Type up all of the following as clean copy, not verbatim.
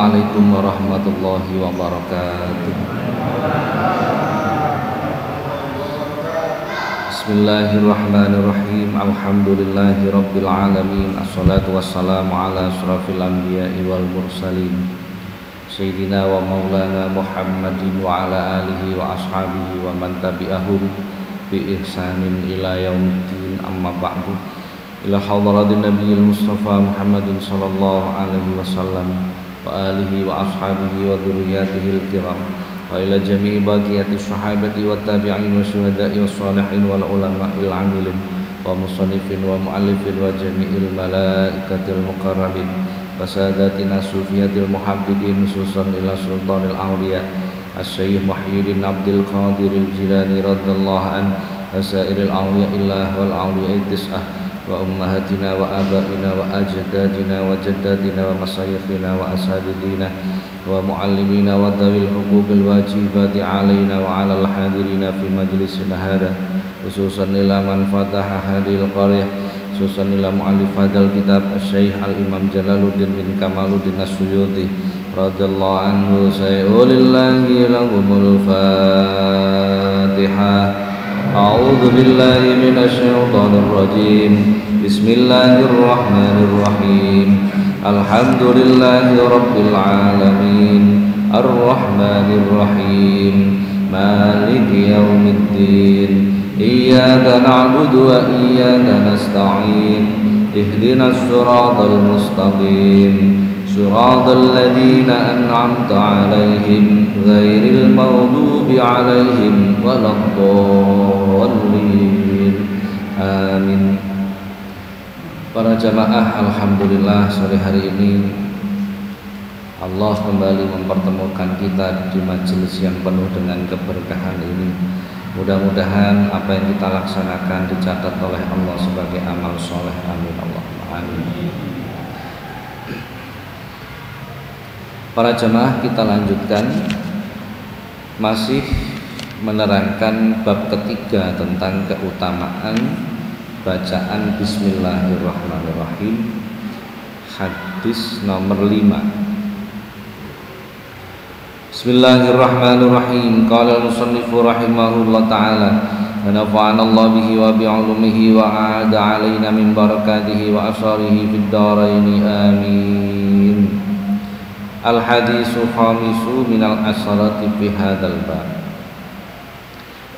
Assalamualaikum warahmatullahi wabarakatuh. Bismillahirrahmanirrahim. Alhamdulillahi rabbil alamin. Assalatu wassalamu ala asrafil anbiya'i wal mursalin Sayyidina wa maulana Muhammadin wa ala alihi wa ashabihi wa man tabi'ahum bi ihsanin ila yaumiddin. Amma ba'du. Ila hadratin nabiyil mustafa Muhammadin sallallahu alaihi wasallam wa alihi wa ashabihi wa dhurriyyatihi al-kiram wa ila jami'i baqiyati sahabati wa tabi'in wa syuhada'i wa salihin wal ulama'il amilin wa musannifin wa mu'allifin wa jami'il malaikatil muqarrabin wa sadatina sufiyatil muhabbitin khususan ila sultanil awliya as-syekh Muhyiddin Abdul Qadir al-Jilani radhiyallahu an asairil awliya illah wal awliya tis'ah wa ummahatina wa abaina wa ajdadina wa jaddadina wa masayikhina wa asatidina wa muallimina wa dawil huquqil wajibati alaina wa ala al-hadirina fi majlisina hada khususan ila man fataha hadil qaryah khususan ila mu'allif hadal kitab Syekh al-Imam Jalaluddin bin Kamaluddin As-Suyuti radhiyallahu anhu sayulillahi lahumul Fatihah. A'udzu billahi minasy syaithanir rajim. Bismillahirrahmanirrahim. Alhamdulillahi rabbil alamin. Arrahmanir rahim. Maliki yaumiddin. Iyyaka na'budu wa iyyaka nasta'in. Ihdinas siratal mustaqim. Siratal ladzina an'amta 'alaihim ghairil maghdubi 'alaihim waladdallin. Amin. Para jamaah, alhamdulillah sore hari ini Allah kembali mempertemukan kita di majelis yang penuh dengan keberkahan ini. Mudah-mudahan apa yang kita laksanakan dicatat oleh Allah sebagai amal soleh. Amin Allahumma amin. Para jamaah, kita lanjutkan masih menerangkan bab ketiga tentang keutamaan bacaan Bismillahirrahmanirrahim. Hadis nomor 5. Bismillahirrahmanirrahim. Qala al-musannifu rahimahullah ta'ala wa nafa'ana Allah bihi wa bi'ulumihi wa a'ada alaina min barakatihi wa asarihi fid daraini amin. Al-hadisul khamisu minal asharati fi hadzal bab.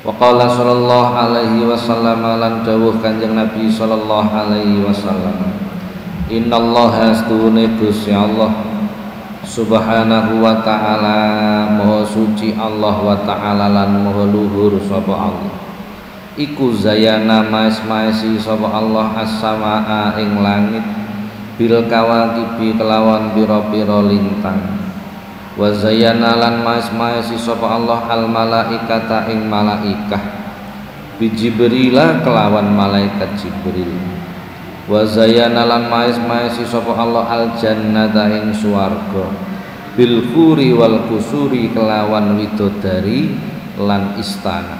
Wa qala sallallahu alaihi wasallam lan dawuh Kanjeng Nabi sallallahu alaihi wasallam, innallaha astune Gusti Allah subhanahu wa ta'ala maha suci Allah wa ta'ala lan maha luhur sapa Allah iku zayana maes-maesi sapa Allah as-samaa ing langit bil kawakibi kelawan pira-pira lintang wa zayyana lan maes-maesi sapa Allah al malaikata ing malaikah bi Jibrila kelawan malaikat Jibril wa zayyana lan maes-maesi sapa Allah al jannata ing swarga bil khuri wal kusuri kelawan widodari lan istana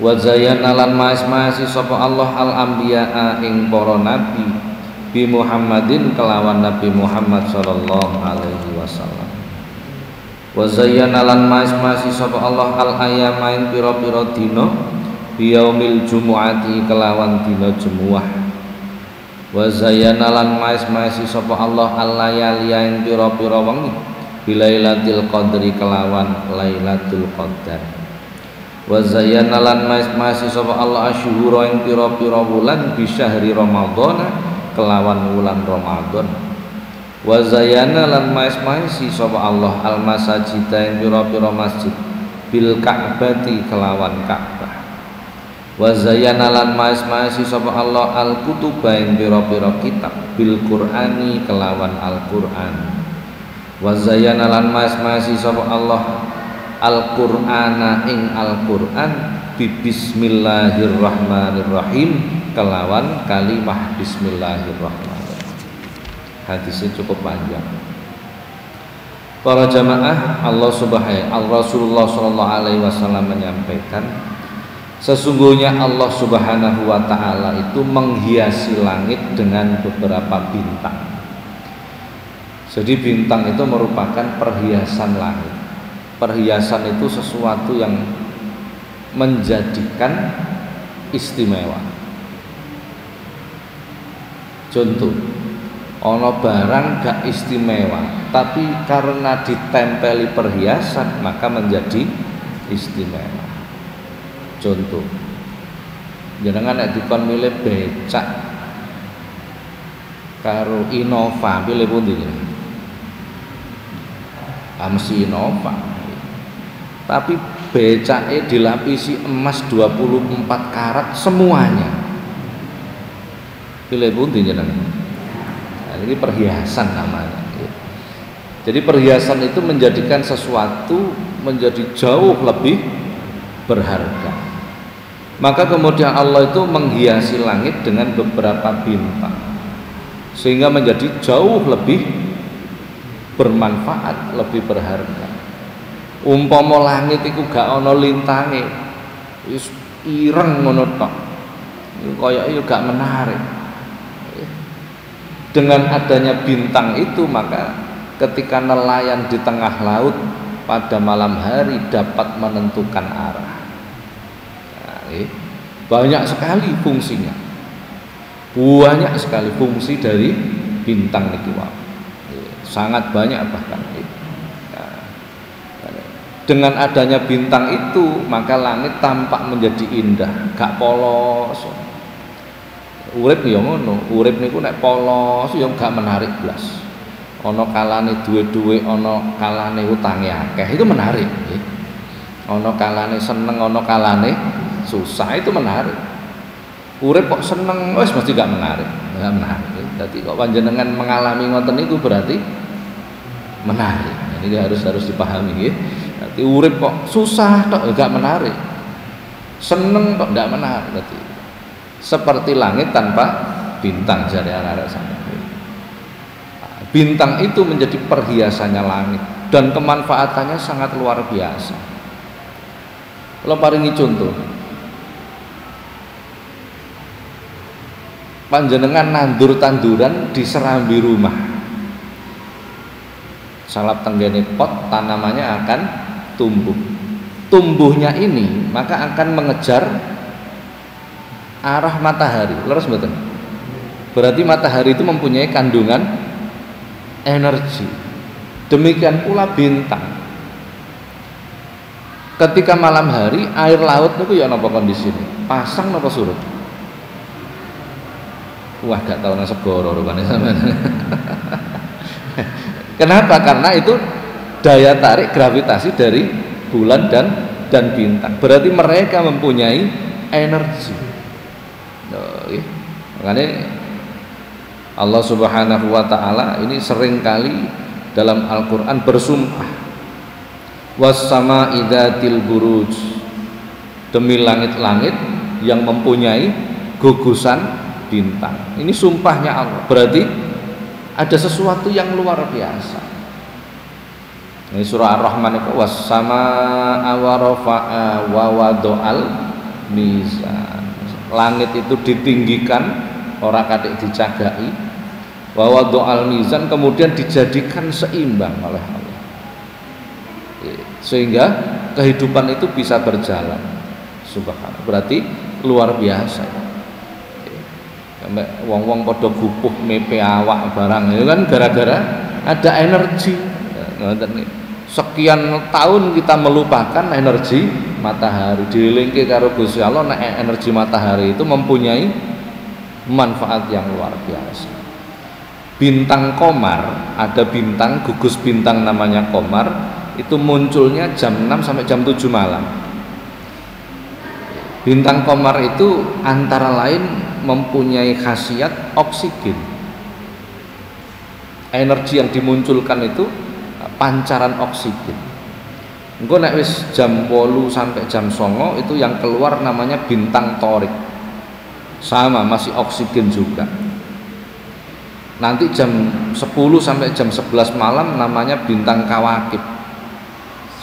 wa zayyana lan maes-maesi sapa Allah al anbiya ing para nabi bi Muhammadin kelawan Nabi Muhammad sallallahu alaihi wasallam wa zayyana lan maes-maesi sapa Allah al ayamain pira-pira dina bi yaumil jumu'ati kelawan dina Jumuah wa zayyana lan maes-maesi sapa Allah al layaliya ing pira-pira wengi bi lailatul qadri kelawan lailatul qadar wa zayyana lan maes-maesi sapa Allah asyhura ing pira-pira wulan bi syahri ramadhana kelawan wulan Ramadan wa zayyana lan maes-maesi sapa Allah al masajida ing pira-pira masjid bil Ka'bati kelawan Ka'bah wa zayyana lan maes-maesi sapa Allah al kutuba ing pira-pira kitab bil Qur'ani kelawan Al-Qur'an wa zayyana lan maes-maesi sapa Allah Al-Qur'ana ing Al-Qur'an bi bismillahirrahmanirrahim kelawan kalimah bismillahirrahmanirrahim. Hadisnya cukup panjang. Para jamaah, Rasulullah sallallahu alaihi wasallam menyampaikan, sesungguhnya Allah Subhanahu wa taala itu menghiasi langit dengan beberapa bintang. Jadi bintang itu merupakan perhiasan langit. Perhiasan itu sesuatu yang menjadikan istimewa. Contoh, ono barang gak istimewa, tapi karena ditempeli perhiasan maka menjadi istimewa. Contoh, jenengan nek dikon milih becak karo Innova, pilih pundi jenengan? Mesti Innova. Tapi becake dilapisi emas 24 karat semuanya. Pilih pundi jenengan? Nah, ini perhiasan namanya. Jadi perhiasan itu menjadikan sesuatu menjadi jauh lebih berharga. Maka kemudian Allah itu menghiasi langit dengan beberapa bintang sehingga menjadi jauh lebih bermanfaat, lebih berharga. Umpama langit iku gak ana lintange, wis ireng ngono tok. Koyoke gak menarik. Dengan adanya bintang itu maka ketika nelayan di tengah laut pada malam hari dapat menentukan arah. Nah, banyak sekali fungsinya. Banyak sekali fungsi dari bintang niki wae. Sangat banyak bahkan. Dengan adanya bintang itu maka langit tampak menjadi indah, gak polos. Urip ya ngono, urip niku nek polos ya gak menarik blas. Ana kalane duwe-duwe, ana kalane utange akeh, itu menarik nggih. Ana kalane seneng, ana kalane susah, itu menarik. Urip kok seneng wis mesti gak menarik. Gak menarik. Dadi kok panjenengan mengalami ngoten niku berarti menarik. Ini harus dipahami nggih. Berarti urip kok susah tok gak menarik. Seneng kok gak menarik berarti. Seperti langit tanpa bintang jare arek sampeyan. Bintang itu menjadi perhiasannya langit dan kemanfaatannya sangat luar biasa. Kalau paringi contoh, panjenengan nandur tanduran di serambi rumah, salap tenggene pot, tanamannya akan tumbuh. Tumbuhnya ini maka akan mengejar arah matahari. Leres mboten? Berarti matahari itu mempunyai kandungan energi. Demikian pula bintang. Ketika malam hari air laut niku ya napa kondisine? Pasang napa surut? Wah, gak tahu nang segara rupane sampean. Kenapa? Karena itu daya tarik gravitasi dari bulan dan bintang. Berarti mereka mempunyai energi. Makanya Allah Subhanahu wa taala ini seringkali dalam Al-Qur'an bersumpah, was-sama'i dzatil buruj, demi langit-langit yang mempunyai gugusan bintang. Ini sumpahnya Allah. Berarti ada sesuatu yang luar biasa. Ini surah Ar-Rahman itu was-samaa'a wa rafa'a wa wada'al mizan. Langit itu ditinggikan, ora katik dicagai. Wa wada'al mizan, kemudian dijadikan seimbang oleh Allah. Sehingga kehidupan itu bisa berjalan. Subhanallah. Berarti luar biasa. Wong-wong padha gupuh mepe awak barang itu kan gara-gara ada energi. Sekian tahun kita melupakan energi matahari, dilingke karo Gusti Allah. Nah, energi matahari itu mempunyai manfaat yang luar biasa. Bintang Qamar, ada bintang gugus bintang namanya Qamar, itu munculnya jam 6 sampai jam 7 malam. Bintang Qamar itu antara lain mempunyai khasiat oksigen. Energi yang dimunculkan itu pancaran oksigen. Engko nek wis jam 8 sampai jam 9 itu yang keluar namanya bintang Torik. Sama, masih oksigen juga. Nanti jam 10 sampai jam 11 malam namanya bintang Kawakib.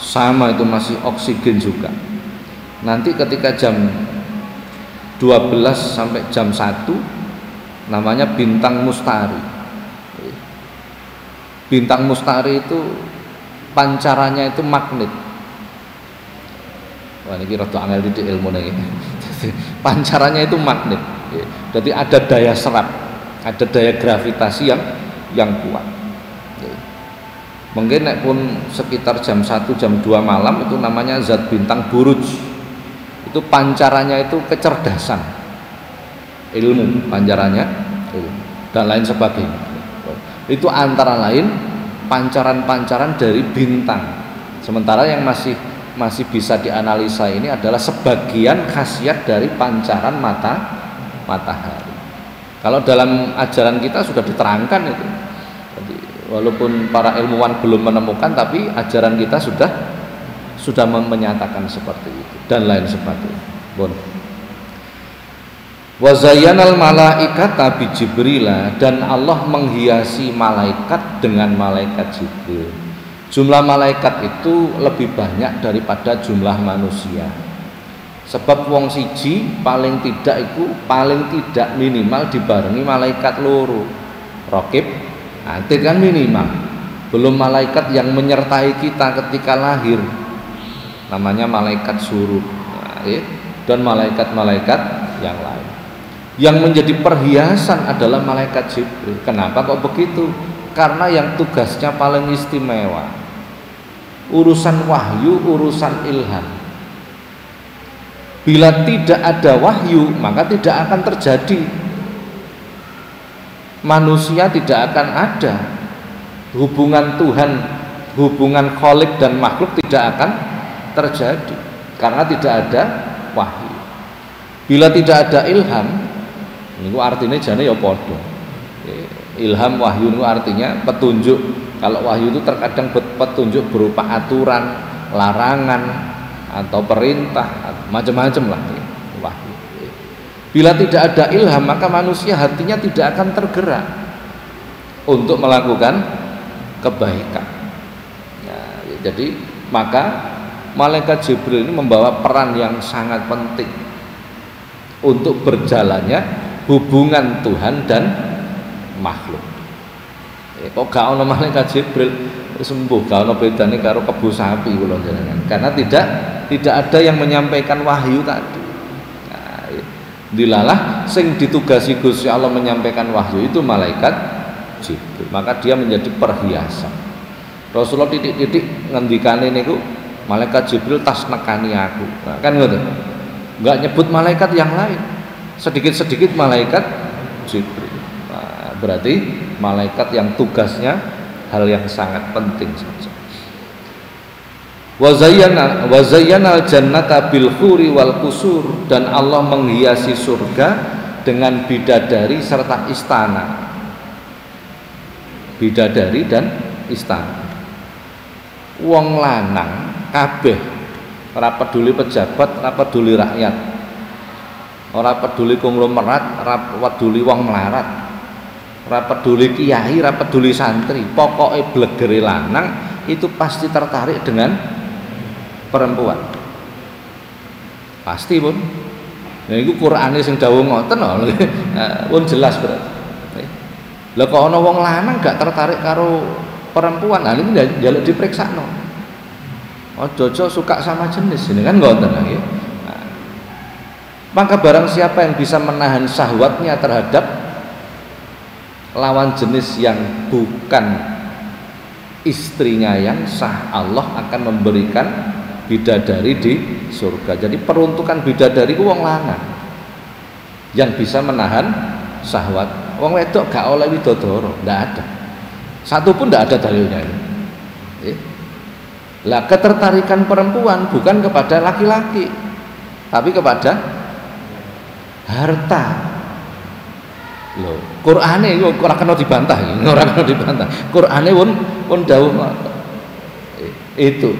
Sama, itu masih oksigen juga. Nanti ketika jam 12 sampai jam 1 namanya bintang Mustari. Bintang Mustari itu pancarannya itu magnet. Wah, ini rada angel di ilmu nih. Pancarannya itu magnet. Jadi ada daya serap, ada daya gravitasi yang kuat. Mungkin nek pun sekitar jam 1 jam 2 malam itu namanya zat bintang buruj. Itu pancarannya itu kecerdasan, ilmu pancarannya, dan lain sebagainya. Itu antara lain pancaran-pancaran dari bintang. Sementara yang masih bisa dianalisa ini adalah sebagian khasiat dari pancaran matahari. Kalau dalam ajaran kita sudah diterangkan itu. Jadi, walaupun para ilmuwan belum menemukan, tapi ajaran kita sudah menyatakan seperti itu dan lain sebagainya. Bon. Wa zayyanal malaikata bi Jibrila, dan Allah menghiasi malaikat dengan malaikat Jibril. Jumlah malaikat itu lebih banyak daripada jumlah manusia. Sebab wong siji paling tidak minimal dibarengi malaikat loro. Raqib, atid kan minimal. Belum malaikat yang menyertai kita ketika lahir. Namanya malaikat surut. Dan malaikat-malaikat yang lain. Yang menjadi perhiasan adalah malaikat Jibril. Kenapa kok begitu? Karena yang tugasnya paling istimewa. Urusan wahyu, urusan ilham. Bila tidak ada wahyu, maka tidak akan terjadi. Manusia tidak akan ada. Hubungan Tuhan, hubungan Khalik dan makhluk tidak akan terjadi. Karena tidak ada wahyu. Bila tidak ada ilham, ini artinya jane ya podo. Ilham wahyu itu artinya petunjuk. Kalau wahyu itu terkadang petunjuk berupa aturan, larangan, atau perintah, macam-macam lah wahyu. Bila tidak ada ilham, maka manusia hatinya tidak akan tergerak untuk melakukan kebaikan. Nah, jadi maka malaikat Jibril ini membawa peran yang sangat penting untuk berjalannya hubungan Tuhan dan makhluk. Kok gak ono malaikat Jibril sembuh, gak ono bedane karo kebo sapi kula jenengan. Karena tidak ada yang menyampaikan wahyu tadi. Nah, dilalah sing ditugasi Gusti Allah menyampaikan wahyu itu malaikat Jibril. Maka dia menjadi perhiasan. Rasulullah titik-titik ngendikane niku malaikat Jibril tas nekani aku. Nah, kan ngoten. Enggak nyebut malaikat yang lain. Sedikit-sedikit malaikat Jibril. Nah, berarti malaikat yang tugasnya hal yang sangat penting saja. Wa zayyana al-jannata bil huri wal qusur, dan Allah menghiasi surga dengan bidadari serta istana. Bidadari dan istana. Wong lanang kabeh, ora peduli pejabat, ora peduli rakyat, ora peduli konglomerat, ora peduli wong melarat, ora peduli kiai, ora peduli santri, pokoknya blegere lanang itu pasti tertarik dengan perempuan. Pasti pun. Nah iku Qur'ane sing dawuh ngoten lho. Pun jelas berarti. Lah kok ana wong lanang gak tertarik karo perempuan, nah ini njaluk dipriksakno. Ojo-ojo suka sama jenis ini kan ngoten lagi. Nah, maka barang siapa yang bisa menahan syahwatnya terhadap lawan jenis yang bukan istrinya yang sah, Allah akan memberikan bidadari di surga. Jadi peruntukan bidadari ku wong lanang yang bisa menahan syahwat. Wong wedok gak oleh widodoro, ndak ada. Satu pun ndak ada dalilnya ini. Lah ketertarikan perempuan bukan kepada laki-laki, tapi kepada harta. Loh, Qur'ane iku ora kena dibantah, ora kena dibantah. Qur'ane pun dawuh itu.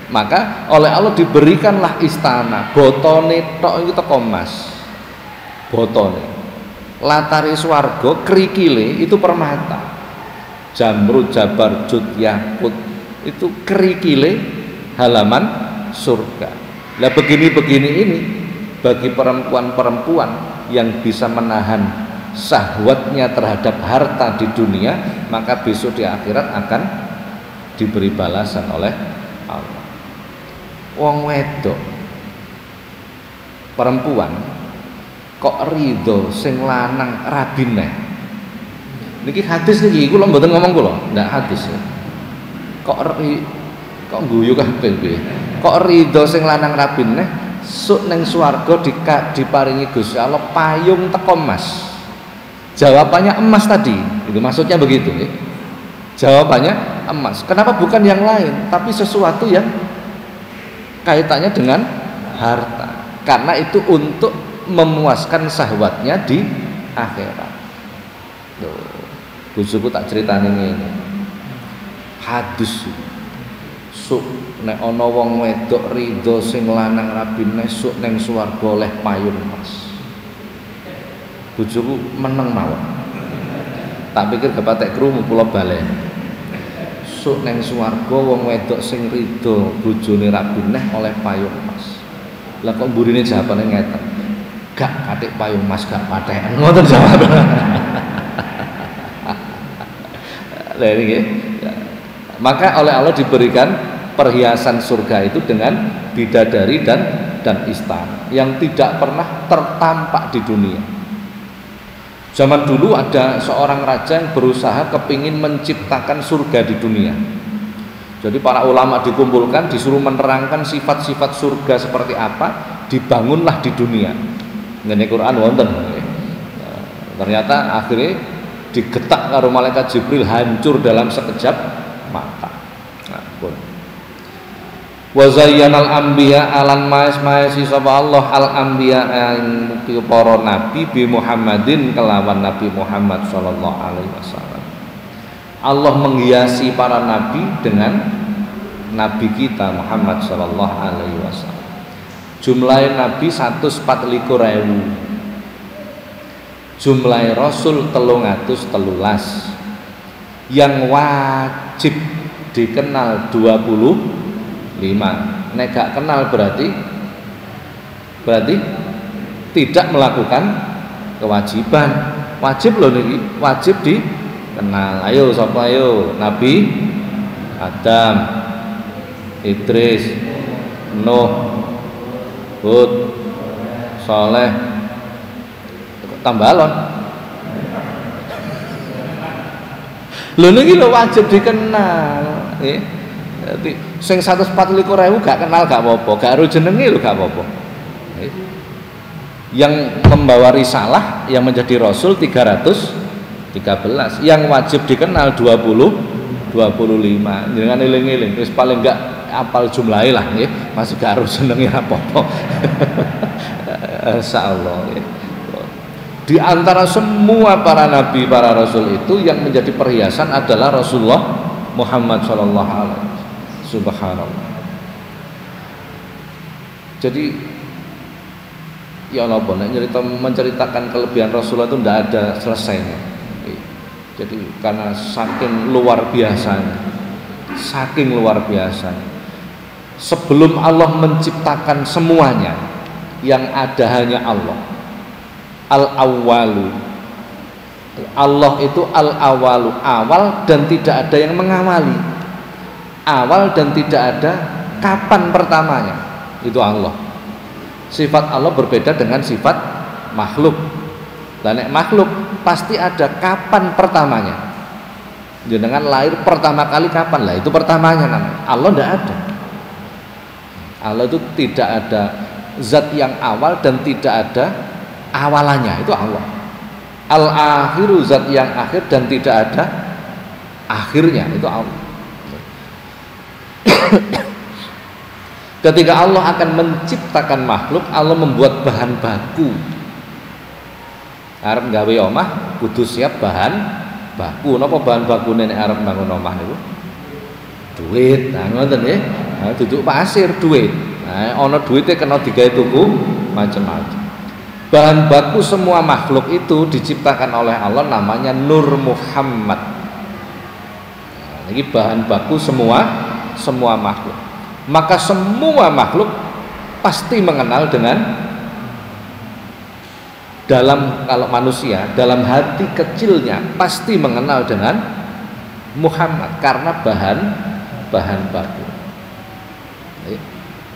Maka oleh Allah diberikanlah istana, botone tok iku teko emas. Botone. Latare swarga krikile itu permata. Jamrud, Jabarjud, Yakut itu kerikile halaman surga. Nah begini-begini ini bagi perempuan-perempuan yang bisa menahan syahwatnya terhadap harta di dunia, maka besok di akhirat akan diberi balasan oleh Allah. Wong wedok perempuan kok ridho sing lanang rabine. Niki hadis niki kula mboten ngomong kula, ndak hadis. Kok guyu kabeh piye? Kok ridho sing lanang rabine sok ning swarga diparingi Gusti Allah payung teko emas. Jawabannya emas tadi. Itu maksudnya begitu ya. Jawabannya emas. Kenapa bukan yang lain, tapi sesuatu yang kaitannya dengan harta. Karena itu untuk memuaskan syahwatnya di akhirat. Tuh. Bojoku tak critani ngene. Hadis sok nek ana wong wedok ridho sing lanang rabine sok ning swarga oleh payung emas. Bojoku meneng mawon. Tak pikir kepatek krungu kula balen. Sok ning swarga wong wedok sing ridho bojone rabine oleh payung emas. Lah kok mburine jawabane ngeten. Gak katik payung emas gak patekan. Ngoten jawabane. Lah niki. Maka oleh Allah diberikan perhiasan surga itu dengan bidadari dan istana yang tidak pernah tertampak di dunia. Zaman dulu ada seorang raja yang berusaha kepingin menciptakan surga di dunia. Jadi para ulama dikumpulkan, disuruh menerangkan sifat-sifat surga seperti apa, dibangunlah di dunia. Ngene Quran wonten. Ternyata akhirnya digetak karo malaikat Jibril, hancur dalam sekejap mata. Nah, wa zayyanal anbiya alan maes-maesi sapa Allah al anbiya ing para nabi bi Muhammadin kelawan Nabi Muhammad sallallahu alaihi wasallam. Allah menghiasi para nabi dengan nabi kita Muhammad sallallahu alaihi wasallam. Jumlah nabi 124.000. Jumlah rasul 313. Yang wajib dikenal 25. Nek gak kenal berarti tidak melakukan kewajiban. Wajib loh niki, wajib dikenal. Ayo sapa ayo? Nabi Adam, Idris, Nuh, Hud, Saleh, tambalon. Lho niki lho wajib dikenal. Jadi sing 124.000 gak kenal gak apa-apa, gak ero jenenge lho gak apa-apa. Yang membawa risalah yang menjadi rasul 313, yang wajib dikenal 25. Jangan eling-eling, wis paling gak apal jumlahe lah nggih, masih gak ero jenenge apa-apa. Insyaallah. Di antara semua para nabi, para rasul itu yang menjadi perhiasan adalah Rasulullah Muhammad sallallahu alaihi wasallam. Subhanallah. Jadi ya Allah, menceritakan kelebihan Rasulullah itu tidak ada selesainya. Jadi karena saking luar biasanya, sebelum Allah menciptakan semuanya, yang ada hanya Allah. Al-awwalu, Allah itu al-awalu, awal dan tidak ada yang mengawali. Awal dan tidak ada kapan pertamanya. Itu Allah. Sifat Allah berbeda dengan sifat makhluk. Dan makhluk pasti ada kapan pertamanya. Jenengan lahir pertama kali kapan lah? Itu pertamanya namanya. Allah tidak ada. Allah itu tidak ada zat yang awal dan tidak ada awalannya. Itu Allah. Al-akhiru, zat yang akhir dan tidak ada akhirnya. Itu Allah. Ketika Allah akan menciptakan makhluk, Allah membuat bahan baku. Arep gawe omah kudu siap bahan baku. Napa bahan bakune nek arep bangun omah niku? Duit. Nah ngoten nggih. Nah, duduk pasir duit. Nah, ana duite kena digawe tuku macam-macam. Bahan baku semua makhluk itu diciptakan oleh Allah, namanya Nur Muhammad. Nah, ini bahan baku semua makhluk. Maka semua makhluk pasti mengenal dengan kalau manusia dalam hati kecilnya pasti mengenal dengan Muhammad karena bahan baku.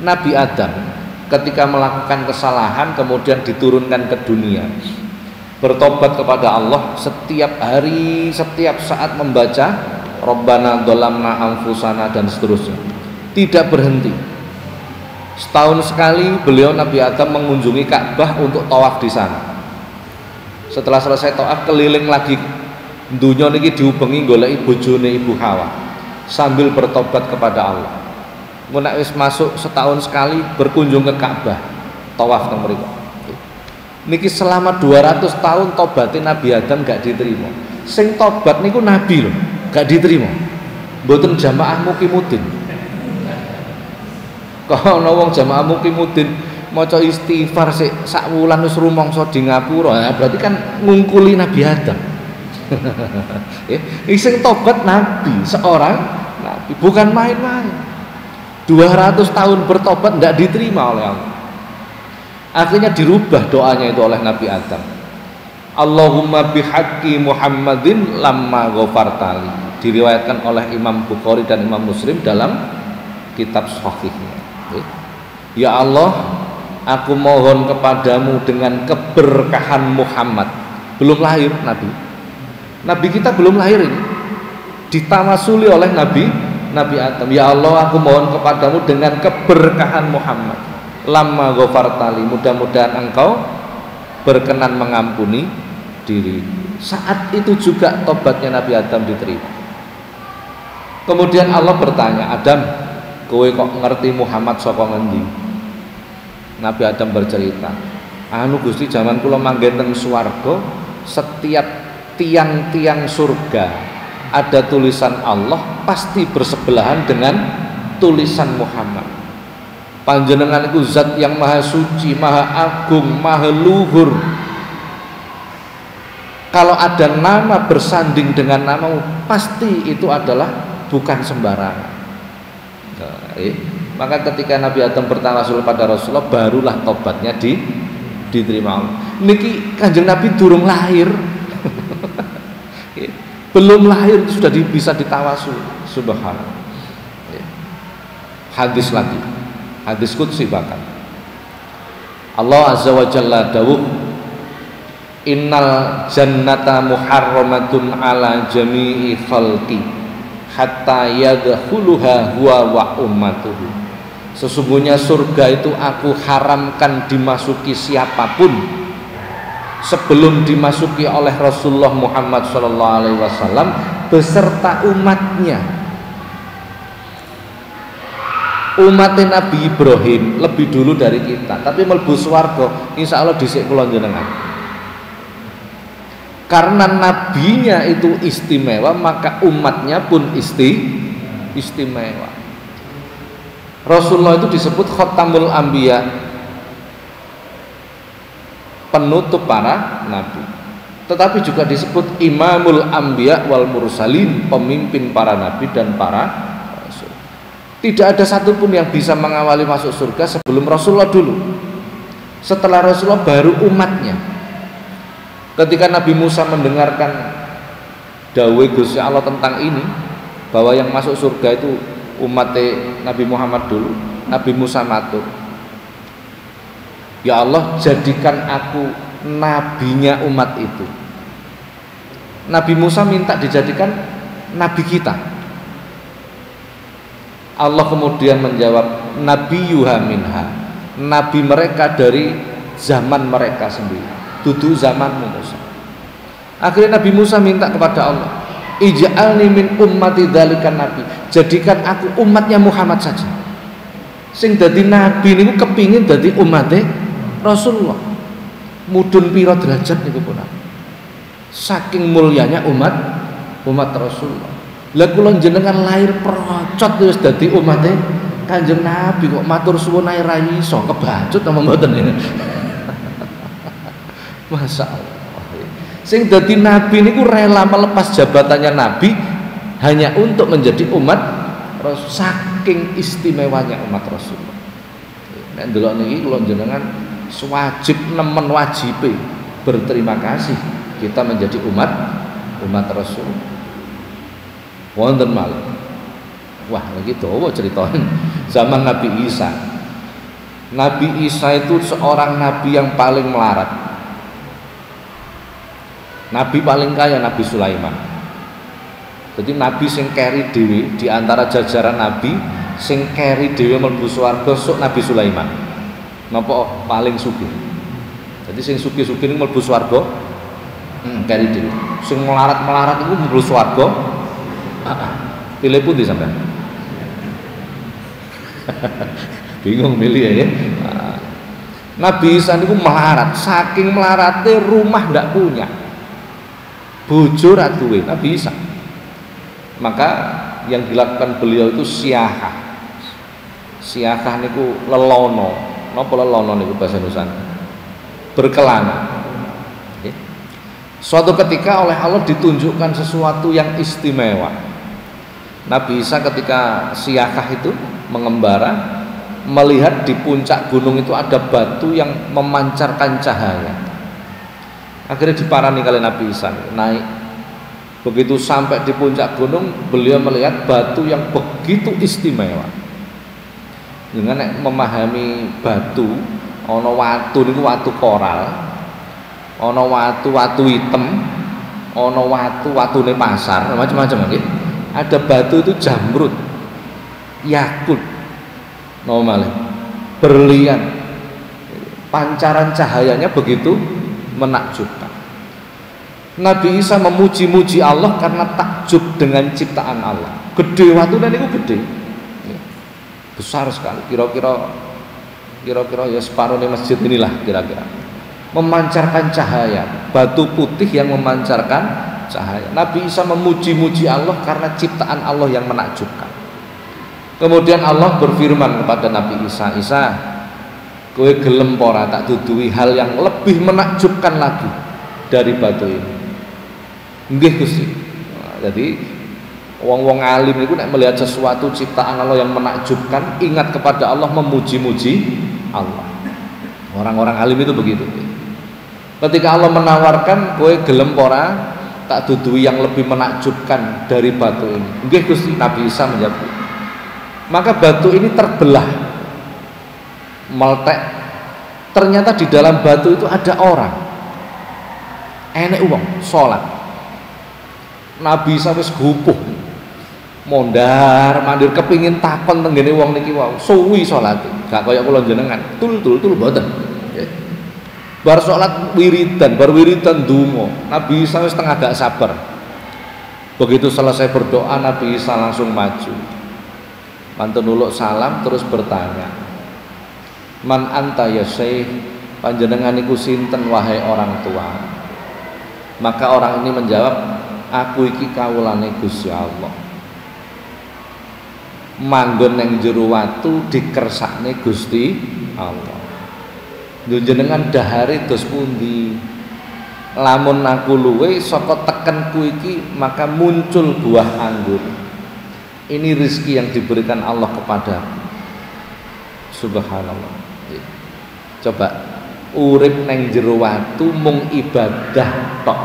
Nabi Adam ketika melakukan kesalahan kemudian diturunkan ke dunia, bertobat kepada Allah setiap hari, setiap saat membaca Rabbana dzalamna anfusana dan seterusnya, tidak berhenti. Setahun sekali beliau Nabi Adam mengunjungi Ka'bah untuk tawaf di sana. Setelah selesai tawaf keliling lagi dunia niki diubengi goleki bojone Ibu Hawa sambil bertobat kepada Allah. Nek wis masuk setahun sekali berkunjung ke Ka'bah, tawaf teng mriku. Niki selama 200 tahun tobatin Nabi Adam gak diterima. Sing tobat niku nabi lho, gak diterima. Mboten jamaah mukimuddin. Kalau wong jamaah mukimuddin maca istighfar sik sak wulan wis rumangsa di ngapura, ya berarti kan ngungkuli Nabi Adam. Sing tobat nabi, seorang nabi, bukan main-main. 200 tahun bertobat tidak diterima oleh Allah. Akhirnya dirubah doanya itu oleh Nabi Adam. Allahumma bihaqqi Muhammadin lamma ghafartali. Diriwayatkan oleh Imam Bukhari dan Imam Muslim dalam kitab sahihnya. Ya Allah, aku mohon kepadamu dengan keberkahan Muhammad. Belum lahir Nabi. Nabi kita belum lahir ini. Ditawasuli oleh Nabi Adam. Ya Allah, aku mohon kepadamu dengan keberkahan Muhammad. Lamma ghafartali, mudah-mudahan engkau berkenan mengampuni diri. Saat itu juga tobatnya Nabi Adam diterima. Kemudian Allah bertanya, Adam, kowe kok ngerti Muhammad saka ngendi? Nabi Adam bercerita, anu Gusti, zaman kula manggen teng swarga, setiap tiang-tiang surga ada tulisan Allah pasti bersebelahan dengan tulisan Muhammad. Panjenengan itu zat yang maha suci, maha agung, maha luhur. Kalau ada nama bersanding dengan namamu, pasti itu adalah bukan sembarangan. Maka ketika Nabi Adam bertawasul pada Rasulullah, barulah tobatnya diterima Allah. Niki Kanjeng Nabi durung lahir. Belum lahir sudah bisa ditawasul. Subhanallah. Hadis lagi, hadis qudsi bahkan Allah azza wa jalla dawuh, innal jannata muharramatun ala jami'i khalqi hatta yadkhuluha huwa wa ummatuhu. Sesungguhnya surga itu aku haramkan dimasuki siapapun sebelum dimasuki oleh Rasulullah Muhammad SAW beserta umatnya. Umatnya Nabi Ibrahim lebih dulu dari kita, tapi mlebu swarga insya Allah dhisik kula njenengan. Karena nabinya itu istimewa, maka umatnya pun istimewa. Rasulullah itu disebut khatamul anbiya, penutup para nabi, tetapi juga disebut imamul anbiya wal mursalin, pemimpin para nabi dan para rasul. Tidak ada satupun yang bisa mengawali masuk surga sebelum Rasulullah dulu. Setelah Rasulullah baru umatnya. Ketika Nabi Musa mendengarkan dawuh Gusti Allah tentang ini, bahwa yang masuk surga itu umat Nabi Muhammad dulu, Nabi Musa matur, ya Allah, jadikan aku nabinya umat itu. Nabi Musa minta dijadikan nabi kita. Allah kemudian menjawab, nabi yuha minha, nabi mereka dari zaman mereka sendiri, dudu zamanmu Musa. Akhirnya Nabi Musa minta kepada Allah, ij'alni min ummati dzalikan nabi, jadikan aku umatnya Muhammad saja. Sing dadi nabi niku kepingin dadi umatnya Rasulullah. Mudun pira derajat niku pun. Saking mulyanya umat Rasulullah. Lah kula jenengan lahir procot wis dadi umate Kanjeng Nabi kok matur suwun ae ra iso kebacut apa mboten ya. Masyaallah. Sing dadi nabi niku rela melepas jabatannya nabi hanya untuk menjadi umat Rasul. Saking istimewanya umat Rasulullah. Nek ndelok niki kula jenengan wajib nemen wajibe berterima kasih kita menjadi umat Rasul. Wonten malih. Wah, gitu ceritanya zaman Nabi Isa. Nabi Isa itu seorang nabi yang paling melarat. Nabi paling kaya Nabi Sulaiman. Jadi nabi sing keri dhewe di antara jajaran nabi sing keri dhewe mlebu swarga sok Nabi Sulaiman. Napa paling sugih. Jadi sing sugih-sugih niku mlebu swarga keri dhewe. Sing melarat-melarat iku mlebu swarga. Pilih pundi sampean? Bingung milih ya. Nabi Isa niku melarat, saking melarate rumah ndak punya. Bojo ra duwe Nabi Isa. Maka yang dilakukan beliau itu siahah. Siahah niku lelono. Napa lelono niku bahasa Nusantara? Berkelana. Suatu ketika oleh Allah ditunjukkan sesuatu yang istimewa. Nabi Isa ketika siakah itu mengembara melihat di puncak gunung itu ada batu yang memancarkan cahaya. Akhirnya diparani kali Nabi Isa naik. Begitu sampai di puncak gunung, beliau melihat batu yang begitu istimewa. Dengan memahami batu, ono watu niku watu koral, ono watu hitam, ono watune pasar, macam-macam nggih. Ada batu itu jamrud, yakut, normal, berlian, pancaran cahayanya begitu menakjubkan. Nabi Isa memuji-muji Allah karena takjub dengan ciptaan Allah. Gede watu dan itu gede, besar sekali. Kira-kira ya separuh masjid inilah kira-kira. Memancarkan cahaya, batu putih yang memancarkan cahaya. Nabi Isa memuji-muji Allah karena ciptaan Allah yang menakjubkan. Kemudian Allah berfirman kepada Nabi Isa, Isa, kowe gelem ora tak duduhi hal yang lebih menakjubkan lagi dari batu ini. Nggih Gusti. Jadi wong-wong alim niku nek melihat sesuatu ciptaan Allah yang menakjubkan, ingat kepada Allah, memuji-muji Allah. Orang-orang alim itu begitu. Ketika Allah menawarkan, kowe gelem ora tak duduhi yang lebih menakjubkan dari batu ini. Nggih Gusti. Nabi Isa menjawab. Maka batu ini terbelah, meletek. Ternyata di dalam batu itu ada orang. Enek wong salat. Nabi Isa wis gupuh. Mondar mandir kepingin takon tenggene wong niki wau. Suwi salate. Gak kaya kula jenengan. Tul mboten. Bar salat wiridan, bar wiridan donga. Nabi Isa wis tengah gak sabar. Begitu selesai berdoa, Nabi Isa langsung maju. Mantun nuluk salam terus bertanya. Man anta ya Syekh? Panjenengan niku sinten wahai orang tua? Maka orang ini menjawab, aku iki kawulane Gusti Allah. Manggon nang jero watu dikersakne Gusti Allah. Njenengan dahare dos pundi? Lamun aku luwe saka tekenku iki maka muncul buah anggur. Ini rezeki yang diberikan Allah kepadaku. Subhanallah. Coba urip nang jero watu mung ibadah tok.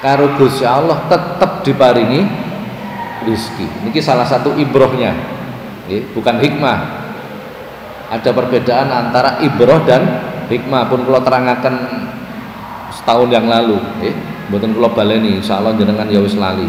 Karo Gusti Allah tetep diparingi rezeki. Niki salah satu ibrohnya. Bukan hikmah. Ada perbedaan antara ibroh dan hikmah pun kalau terangkan setahun yang lalu. Mboten kula baleni, insyaallah jenengan ya wis lali.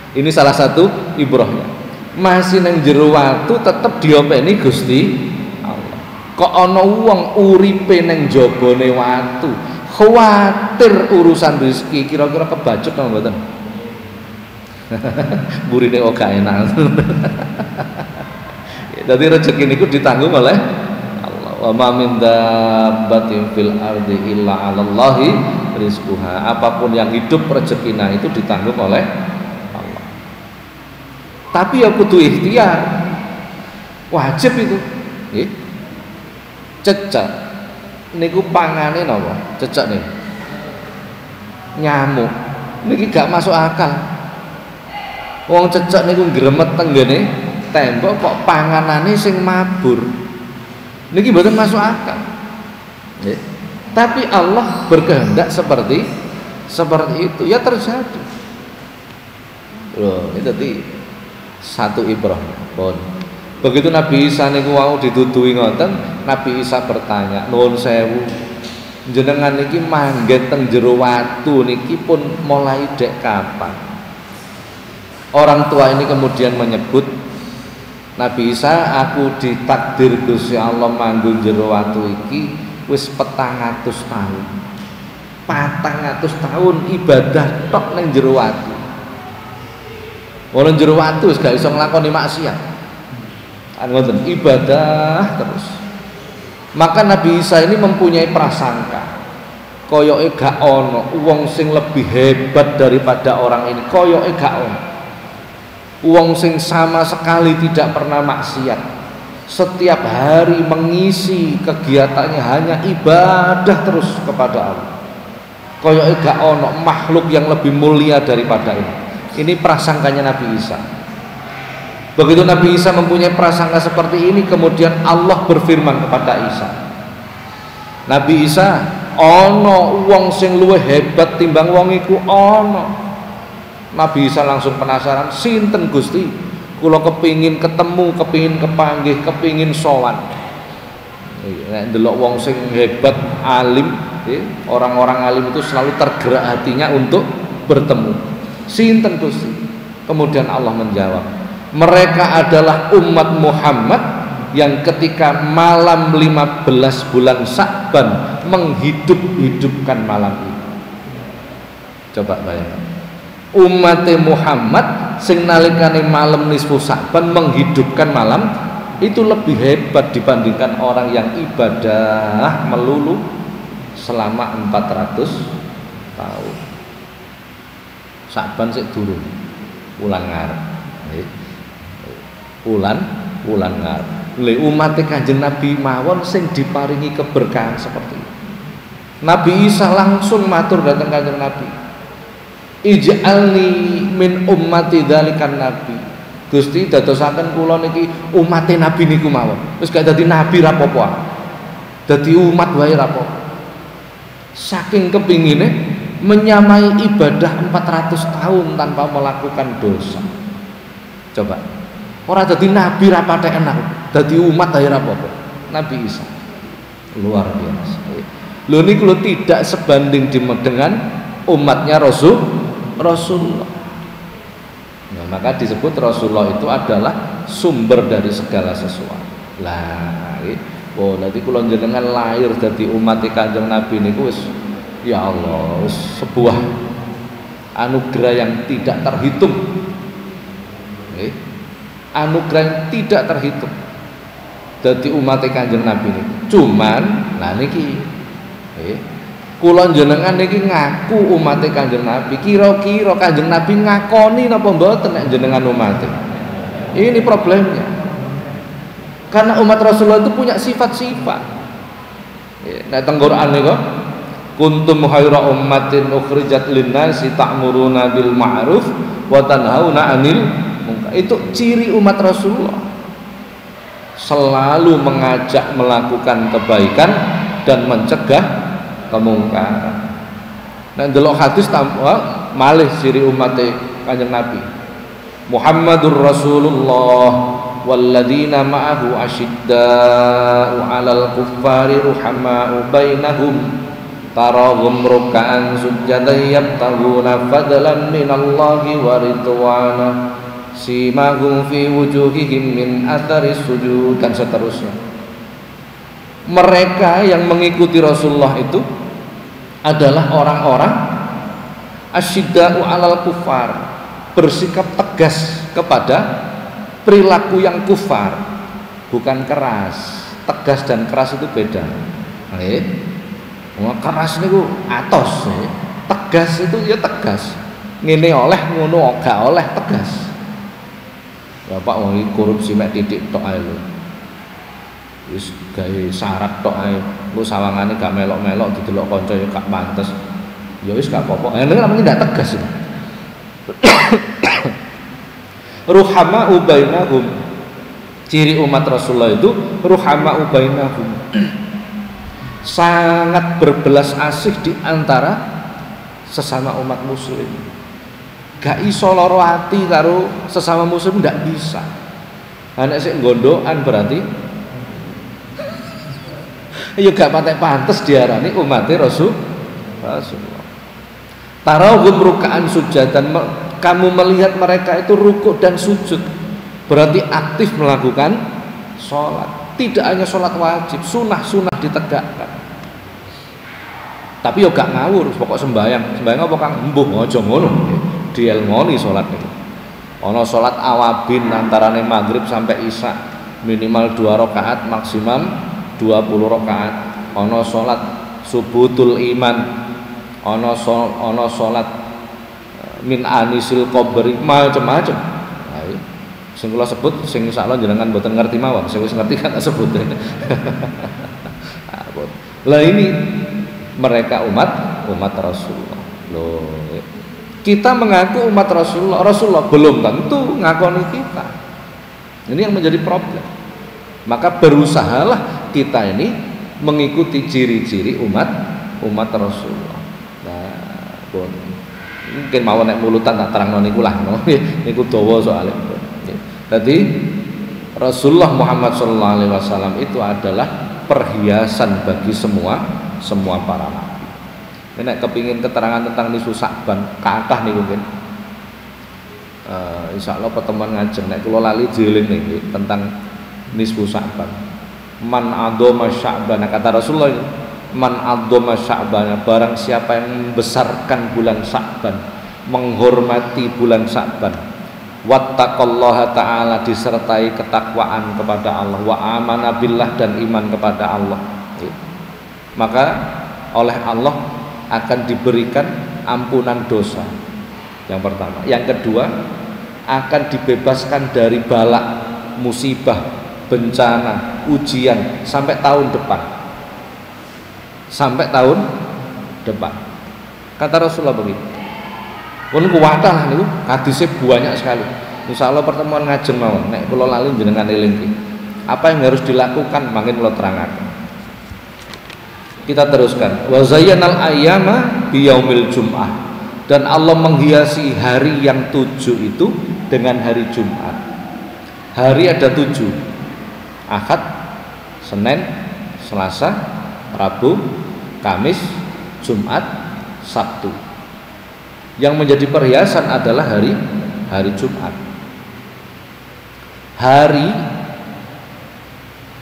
Ini salah satu ibrohnya. Masih nang jero watu tetep diopeni Gusti Allah. Kok ana wong uripe nang jabane watu, khawatir urusan rezeki, kira-kira kebacut apa mboten? Burine kok gak enak. Jadi rezeki niku ditanggung oleh Allah. Wa ma min dabbatin fil ardi illa 'alallahi rizquha. Apapun yang hidup rezekina itu ditanggung oleh Allah. Tapi ya kudu ikhtiar. Wajib itu. Nggih. Cecek niku pangane napa? Cecek niku. Nyamuk. Niki gak masuk akal. Wong cecek niku ngremet tenggene tembok kok panganane sing mabur. Niki mboten masuk akal. Nggih. Tapi Allah berkehendak seperti itu, ya terjadi. Loh, itu tadi satu ibrah. Begitu Nabi Isa niku wau ditutui ngoten, Nabi Isa bertanya, "Nuwun sewu, jenengan niki mangget teng jero watu niki pun mulai dek kapan?" Orang tua ini kemudian menyebut, "Nabi Isa, aku ditakdir Gusti Allah manggon jero watu iki wis 400 tahun. 400 tahun ibadah tok ning jero watu. Wong jero watu wis gak iso nglakoni maksiat. Ngoten, ibadah terus." Maka Nabi Isa ini mempunyai prasangka, koyoke gak ono wong sing lebih hebat daripada orang ini, koyoke gak ono wong sing sama sekali tidak pernah maksiat, setiap hari mengisi kegiatannya hanya ibadah terus kepada Allah. Koyoke gak ono makhluk yang lebih mulia daripada ini. Ini prasangkanya Nabi Isa. Begitu Nabi Isa mempunyai prasangka seperti ini, kemudian Allah berfirman kepada Isa, "Nabi Isa, ono wong sing luwih hebat timbang wong iku ono." Nabi Isa langsung penasaran, "Sinten Gusti? Kula kepingin ketemu, kepingin kepanggih, kepingin sowan." Nek ndelok wong sing hebat, alim, orang-orang alim itu selalu tergerak hatinya untuk bertemu. "Sinten Gusti?" Kemudian Allah menjawab, "Mereka adalah umat Muhammad yang ketika malam 15 bulan Sya'ban menghidup-hidupkan malam itu." Coba bayangkan, umat Muhammad sing nalikane malam nisfu Sya'ban menghidupkan malam itu lebih hebat dibandingkan orang yang ibadah melulu selama 400 tahun. Sya'ban sik durung wulan ngarep. Wulan ngarep. Le umat Kanjeng Nabi mawon sing diparingi keberkahan seperti itu. Nabi Isa langsung matur datang Kanjeng Nabi, "Ij'alni min ummati dzalikan nabi." Gusti, dadosaken kula niki umate Nabi niku mawon. Wis gak dadi nabi ra apa-apa. Dadi umat wae ra apa-apa. Saking kepingine menyamai ibadah 400 tahun tanpa melakukan dosa. Coba, ora dadi nabi ra patek enak, dadi umat ae ra apa-apa. Nabi Isa luar biasa. Lho niku lho tidak sebanding dengan umatnya Rasulullah. Nah, maka disebut Rasulullah itu adalah sumber dari segala sesuatu. Lah, nanti kula jenengan lahir dadi umat Kanjeng Nabi niku wis, ya Allah, sebuah anugerah yang tidak terhitung. Anugerah yang tidak terhitung dadi umat Kanjeng Nabi niku. Cuman lah niki kula jenengan niki ngaku umat Kanjeng Nabi, kira-kira Kanjeng Nabi ngakoni napa mboten nek jenengan umat. Ini problemnya. Karena umat Rasulullah itu punya sifat-sifat. Nek teng Quran niku, kuntum khaira ummatin ukhrijat lin-nasi ta'muruna bil ma'ruf wa tanhauna 'anil munkar. Itu ciri umat Rasulullah. Selalu mengajak melakukan kebaikan dan mencegah kemungkaran. Nah, delok hadis tanpa malih ciri umat Kanjeng Nabi. Muhammadur Rasulullah walladzina ma'ahu asyidda'u 'alal kuffari ruhama'u bainahum tarahum ruk'an sujjadan yabtaghuna fadlan minallahi wa ridwana simahum fi wujuhihim min athari sujud, dan seterusnya. Mereka yang mengikuti Rasulullah itu adalah orang-orang asyidda'u 'alal kuffar, bersikap tegas kepada perilaku yang kufar, bukan keras. Tegas dan keras itu beda. Keras niku atos, tegas itu ya tegas. Ngene oleh ngono gak oleh, tegas. Bapak wong korupsi mek titik tok ae lho. Wis gawe syarat tok ae, engko sawangane gak melok-melok didelok kanca ya gak pantes. Ya wis gak apa-apa. Ini namanya ndak tegas. Ruhama ubainahum, ciri umat Rasulullah itu ruhama ubainahum, sangat berbelas asih di antara sesama umat muslim. Gak iso loro ati karo sesama muslim, ndak bisa. Anak sik gondokan berarti ya gak patek pantes diarani umatnya Rasulullah. Tarahum rukaan sujadan, kamu melihat mereka itu rukuk dan sujud, berarti aktif melakukan sholat. Tidak hanya sholat wajib, sunah ditegakkan. Tapi yo gak ngawur, pokok sembahyang apa kang mbuh aja ngono. Dielmoni sholat niku. Ana sholat awabin antarane maghrib sampai isya minimal 2 rakaat, maksimum 20 rakaat. Ana sholat subutul iman, ana sholat min anisil qabri, macam-macam. Sing kula sebut sing insyaallah jenengan mboten ngerti mawon, sing wis ngerti kan tak sebut. Lah ini mereka umat Rasulullah. Loh, kita mengaku umat Rasulullah belum tentu ngakoni kita. Ini yang menjadi problem. Maka berusahalah kita ini mengikuti ciri-ciri umat Rasulullah. Nah, mungkin mau nek mulutan tak terangno niku lah, niku dawa soalnya. Jadi Rasulullah Muhammad SAW itu adalah perhiasan bagi semua para nabi. Nek kepingin keterangan tentang nisfu Sa'ban, kathah niku mungkin. Insyaallah pertemuan ngajeng nek kula lali jeling niki tentang nisfu Sa'ban. Man adoma Sya'ban, kata Rasulullah, man adoma Sya'ban, barang siapa yang membesarkan bulan Sya'ban, menghormati bulan Sya'ban, wattaqallaha ta'ala, disertai ketakwaan kepada Allah, wa amana billah, dan iman kepada Allah, maka oleh Allah akan diberikan ampunan dosa. Yang pertama. Yang kedua, akan dibebaskan dari bala, musibah, bencana, ujian sampai tahun depan. Kata Rasulullah begitu. Pun kuwatah lah niku, hadisnya banyak sekali. Insyaallah pertemuan ngajeng mawon nek kula lali jenengan eling. Apa yang harus dilakukan mangke kula terangaken. Kita teruskan. Wa zayyanal ayyama biyaumil jum'ah, dan Allah menghiasi hari yang 7 itu dengan hari Jumat. Hari ada 7. Ahad, Senin, Selasa, Rabu, Kamis, Jumat, Sabtu. Yang menjadi perhiasan adalah hari Jumat. Hari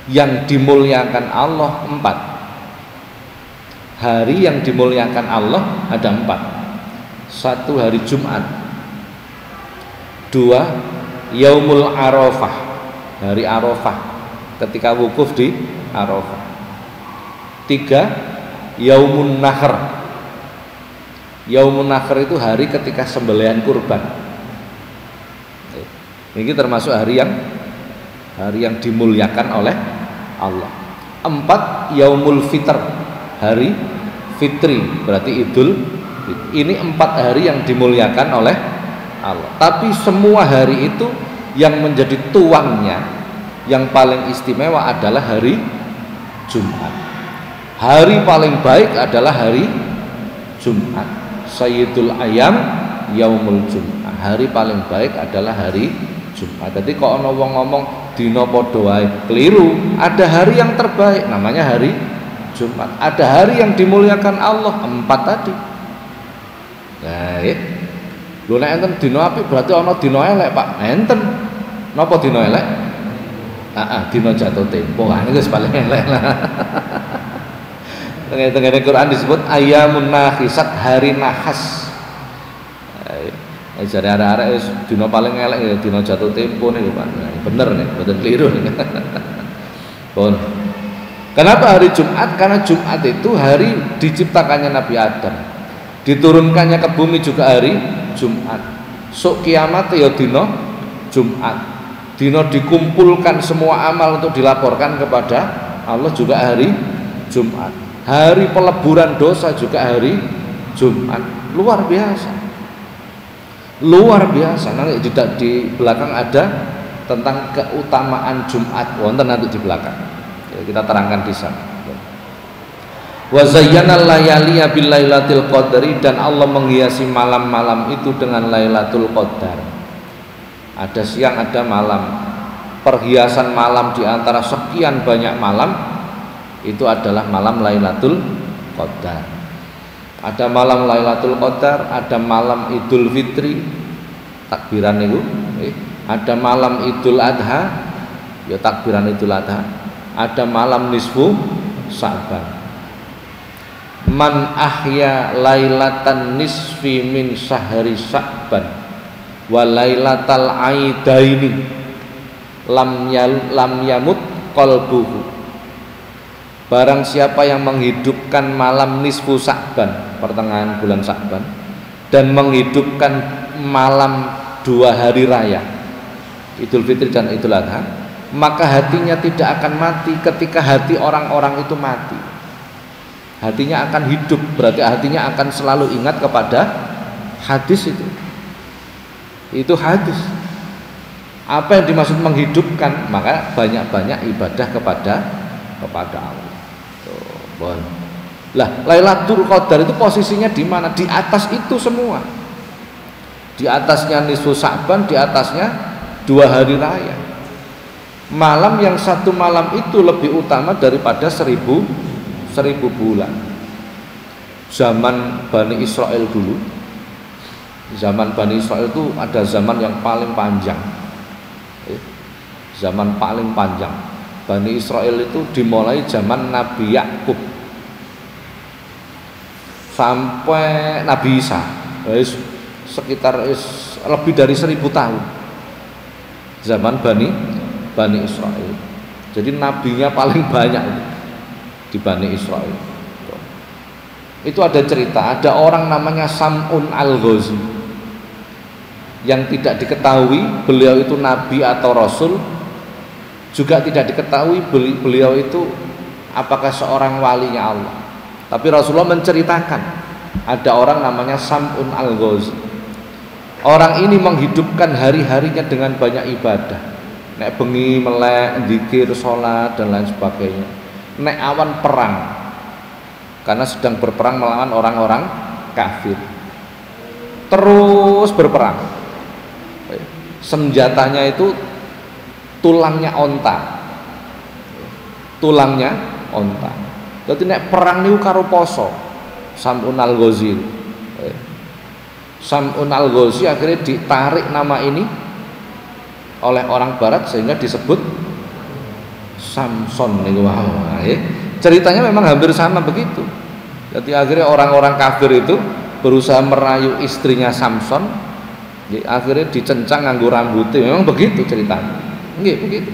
yang dimuliakan Allah 4. Hari yang dimuliakan Allah ada 4. 1 hari Jumat. 2 Yaumul Arafah, hari Arafah, ketika wukuf di Arafah. 3 Yaumun Nahr. Yaumun Nahr itu hari ketika sembelihan kurban. Ini termasuk hari yang dimuliakan oleh Allah. 4 Yaumul Fitr, hari Fitri, berarti Idul. Ini 4 hari yang dimuliakan oleh Allah. Tapi semua hari itu yang menjadi tuannya, yang paling istimewa adalah hari Jumat. Hari paling baik adalah hari Jumat. Sayyidul Ayyam Yaumul Jum'ah, hari paling baik adalah hari Jumat. Jadi kok ana wong ngomong dina padha wae, keliru. Ada hari yang terbaik namanya hari Jumat. Ada hari yang dimuliakan Allah 4 tadi. Nah, lho nek enten dina apik berarti ana dina elek, Pak. Enten. Napa dina elek? Dina jatuh tempo. Ini wis paling elek lah. Tengah-tengah Quran disebut ayyamun nahisat, hari nahas. Jare arek-arek wis dina paling elek ya dina jatuh tempo niku, Pak. Bener nih, mboten keliru. Pun. Kenapa hari Jumat? Karena Jumat itu hari diciptakannya Nabi Adam. Diturunkannya ke bumi juga hari Jumat. Sok kiamat ya dina Jumat. Dina dikumpulkan semua amal untuk dilaporkan kepada Allah juga hari Jumat. Hari peleburan dosa juga hari Jumat. Luar biasa. Luar biasa. Nanti di belakang ada tentang keutamaan Jumat. Wonten nanti di belakang. Ya, kita terangkan di sana. Wa zayyana layaliya bil lailatul qadri, dan Allah menghiasi malam-malam itu dengan Lailatul Qadar. Ada siang, ada malam. Perhiasan malam di antara sekian banyak malam itu adalah malam Lailatul Qadar. Ada malam Lailatul Qadar, ada malam Idul Fitri, takbiran itu, ada malam Idul Adha, ya takbiran Idul Adha, ada malam nisfu Sa'ban. Man ahya lailatan nisfi min syahri Sa'ban wa lailatal aidaini lam yamut qalbuhu. Barang siapa yang menghidupkan malam nisfu Sa'ban, pertengahan bulan Sa'ban, dan menghidupkan malam 2 hari raya Idul Fitri dan Idul Adha, maka hatinya tidak akan mati ketika hati orang-orang itu mati. Hatinya akan hidup, berarti hatinya akan selalu ingat kepada hadis itu. Itu hadis. Apa yang dimaksud menghidupkan? Maka banyak-banyak ibadah kepada Allah. Tuh, lah, Lailatul Qadar itu posisinya di mana? Di atas itu semua. Di atasnya nisfu Sa'ban, di atasnya 2 hari raya. Malam yang satu malam itu lebih utama daripada 1000 bulan. Zaman Bani Israel dulu, zaman Bani Israel itu ada zaman yang paling panjang. Zaman paling panjang Bani Israel itu dimulai zaman Nabi Yakub sampai Nabi Isa, sekitar lebih dari 1000 tahun zaman Bani Israel. Jadi nabinya paling banyak di Bani Israel. Itu ada cerita, ada orang namanya Sam'un al-Ghazi yang tidak diketahui beliau itu nabi atau rasul, juga tidak diketahui beliau itu apakah seorang walinya Allah. Tapi Rasulullah menceritakan ada orang namanya Sam'un al-Ghazi. Orang ini menghidupkan hari-harinya dengan banyak ibadah. Nek bengi melek, zikir, sholat dan lain sebagainya. Nek awan perang, karena sedang berperang melawan orang-orang kafir. Terus berperang. Senjatanya itu tulangnya onta. Tulangnya onta. Jadi nek perang niku karo poso. Sam'un al-Ghazi. Sam'un al-Ghazi akhirnya ditarik nama ini oleh orang barat sehingga disebut Samson niku wow. Ceritanya memang hampir sama begitu. Jadi akhirnya orang-orang kafir itu berusaha merayu istrinya Samson, akhirnya dicencang nganggo rambutnya. Memang begitu ceritanya. Nggih, begitu.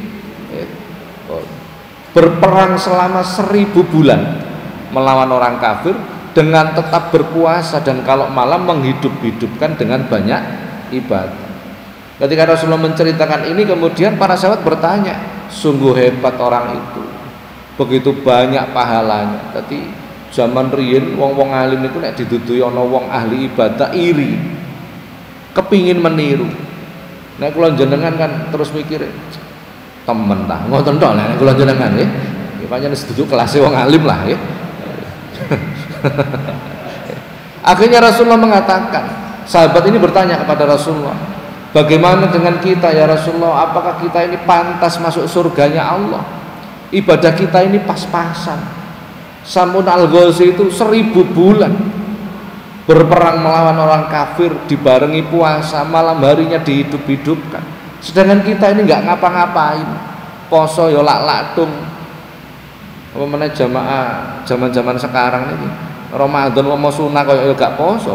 Berperang selama 1000 bulan melawan orang kafir dengan tetap berpuasa, dan kalau malam menghidup-hidupkan dengan banyak ibadah. Ketika Rasulullah menceritakan ini, kemudian para sahabat bertanya, sungguh hebat orang itu, begitu banyak pahalanya. Tapi zaman riyen wong-wong alim itu nek didudui ana wong ahli ibadah iri, kepingin meniru. Nek kula jenengan kan terus mikir, temen ta ngoten tok nek kula jenengan nggih. Ya pancen seduduk kelas wong alim lah nggih. Akhirnya Rasulullah mengatakan, sahabat ini bertanya kepada Rasulullah, bagaimana dengan kita ya Rasulullah, apakah kita ini pantas masuk surganya Allah? Ibadah kita ini pas-pasan. Sam'un al-Ghazi itu 1000 bulan berperang melawan orang kafir, dibarengi puasa, malam harinya dihidup-hidupkan. Sedangkan kita ini nggak ngapa-ngapain, poso ya lak-laktung. Apa meneh jamaah zaman-zaman sekarang ini Ramadan mau sunah kaya gak poso.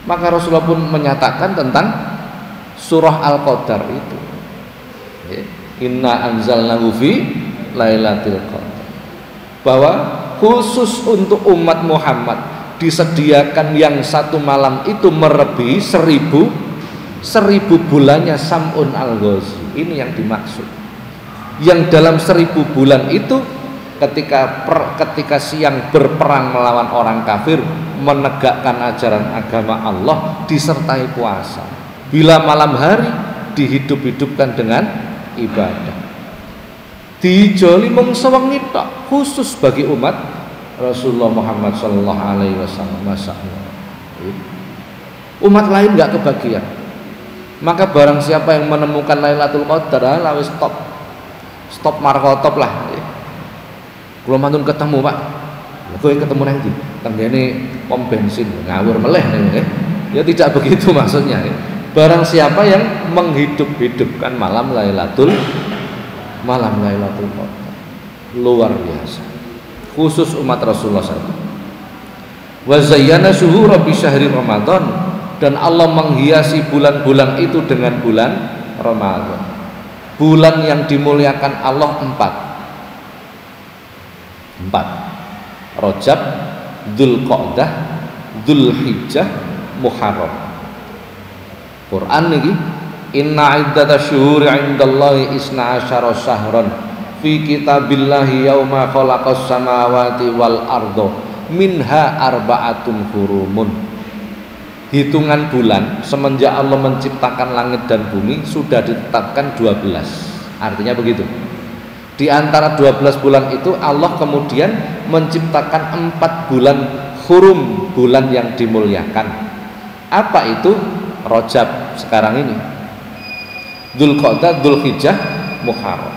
Maka Rasulullah pun menyatakan tentang surah Al-Qadar itu. Inna anzalnahu fi lailatul qadar. Bahwa khusus untuk umat Muhammad disediakan yang satu malam itu melebihi 1000 bulannya Sam'un al-Ghazi. Ini yang dimaksud. Yang dalam 1000 bulan itu ketika siang berperang melawan orang kafir, menegakkan ajaran agama Allah disertai puasa. Bila malam hari dihidup-hidupkan dengan ibadah. dijoli mung sewengi tok, khusus bagi umat Rasulullah Muhammad sallallahu alaihi wasallam. Masyaallah. Umat lain enggak kebagian. Maka barang siapa yang menemukan Lailatul Qadar, wis stop markotop lah. Kula mantun ketemu, Pak. Kowe ketemu nang ndi? Tenggene pom bensin, ngawur meleh nggih. Ya tidak begitu maksudnya. Barang siapa yang menghidup-hidupkan malam Lailatul Qadar, luar biasa. Khusus umat Rasulullah SAW. Wa zayyana syuhura bi syahri Ramadan, dan Allah menghiasi bulan-bulan itu dengan bulan Ramadan. Bulan yang dimuliakan Allah empat. Rajab, Dzulqa'dah, Dzulhijjah, Muharram. Quran niki, inna iddatasyuhuri 'indallahi isna asyara syahran fi kitabillahi yauma khalaqas samawati wal ardo minha arba'atun hurumun. Hitungan bulan semenjak Allah menciptakan langit dan bumi sudah ditetapkan 12. Artinya begitu. Di antara 12 bulan itu Allah kemudian menciptakan 4 bulan hurum, bulan yang dimuliakan. Apa itu? Rajab sekarang ini, Dzulqa'dah, Dzulhijjah, Muharram.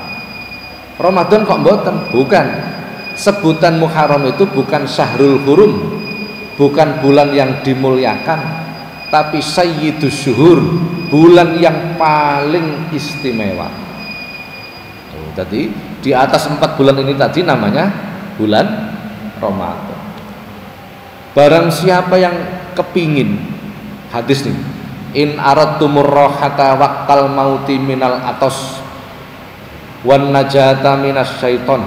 Ramadan kok mboten? Bukan. Sebutan Muharram itu bukan syahrul hurum, bukan bulan yang dimuliakan, tapi sayyidus syuhur, bulan yang paling istimewa. Jadi di atas 4 bulan ini tadi namanya bulan Ramadan. Barang siapa yang kepingin, hadis nih, in aradtumur rahata waqtal mauti minal atos wan najata minas syaiton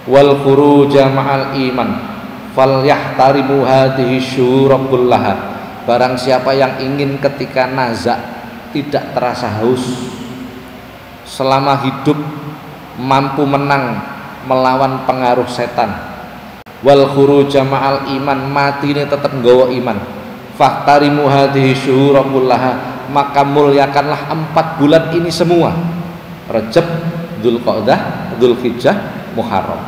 wal khuruja ma'al iman falyahtarimu hadhihi syuhura kullaha. Barang siapa yang ingin ketika nazak tidak terasa haus, selama hidup mampu menang melawan pengaruh setan, wal khuruja ma'al iman, mati ini tetap nggawa iman, fahtarimu hadhihi syuhura kullaha, maka muliakanlah 4 bulan ini semua, Rajab, Dzulqa'dah, Dzulhijjah, Muharram.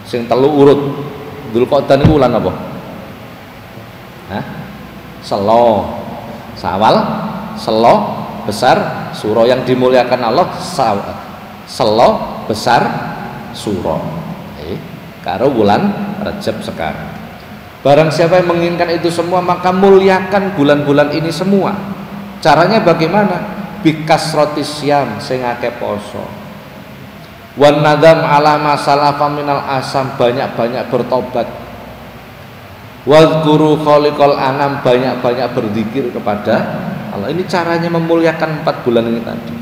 Sing telu urut. Dzulqa'dah niku wulan apa? Selo, Sawal, Selo besar suro yang dimuliakan Allah, Selo besar suro. Karo wulan Rajab sekarang. Barang siapa yang menginginkan itu semua, maka muliakan bulan-bulan ini semua. Caranya bagaimana? Bikasrotis syam, sing akeh poso. Wan nadam ala ma salafa minal asam, banyak-banyak bertobat. Wadhkuru khaliqal anam, banyak-banyak berzikir kepada Allah. Ini caranya memuliakan 4 bulan ini tadi.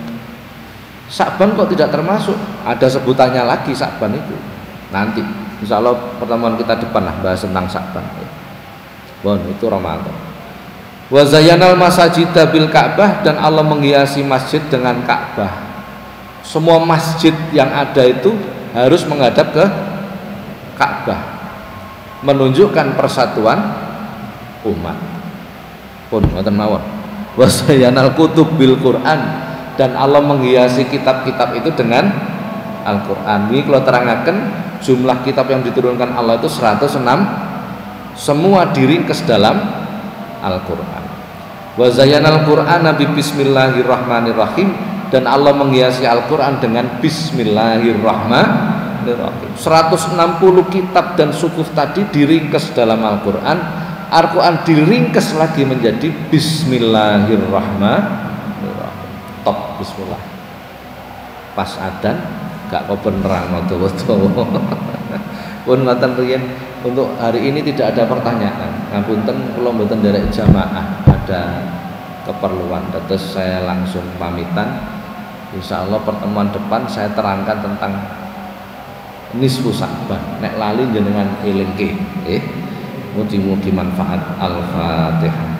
Sya'ban kok tidak termasuk? Ada sebutannya lagi Sya'ban itu. Nanti insya Allah pertemuan kita depan lah bahas tentang Sya'ban. Bon, itu Ramadan. Wa zayyanal masajida bil Ka'bah, dan Allah menghiasi masjid dengan Ka'bah. Semua masjid yang ada itu harus menghadap ke Ka'bah, menunjukkan persatuan umat. Pun ngoten mawon. Wa zayyanal kutub bil Qur'an, dan Allah menghiasi kitab-kitab itu dengan Al-Qur'an. Ini kalau terangkan jumlah kitab yang diturunkan Allah itu 106, semua diringkes dalam Al-Qur'an. Wa zayyanal Qur'ana bi bismillahirrahmanirrahim, dan Allah menghiasi Al-Qur'an dengan bismillahirrahmanirrahim. 160 kitab dan sukuf tadi diringkes dalam Al-Qur'an. Al-Qur'an diringkes lagi menjadi bismillahirrahmanirrahim. Top bismillah. Pas adzan gak kau benerang ngono-ngono. Pun ngoten riyen, untuk hari ini tidak ada pertanyaan. Ngapunten kula mboten nderek jamaah, ada keperluan. Terus saya langsung pamitan. Insya Allah pertemuan depan saya terangkan tentang nisfu Sya'ban. Nek lali jenengan elingke, mugi-mugi manfaat. Al-Fatihah.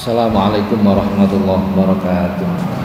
Assalamualaikum warahmatullahi wabarakatuh.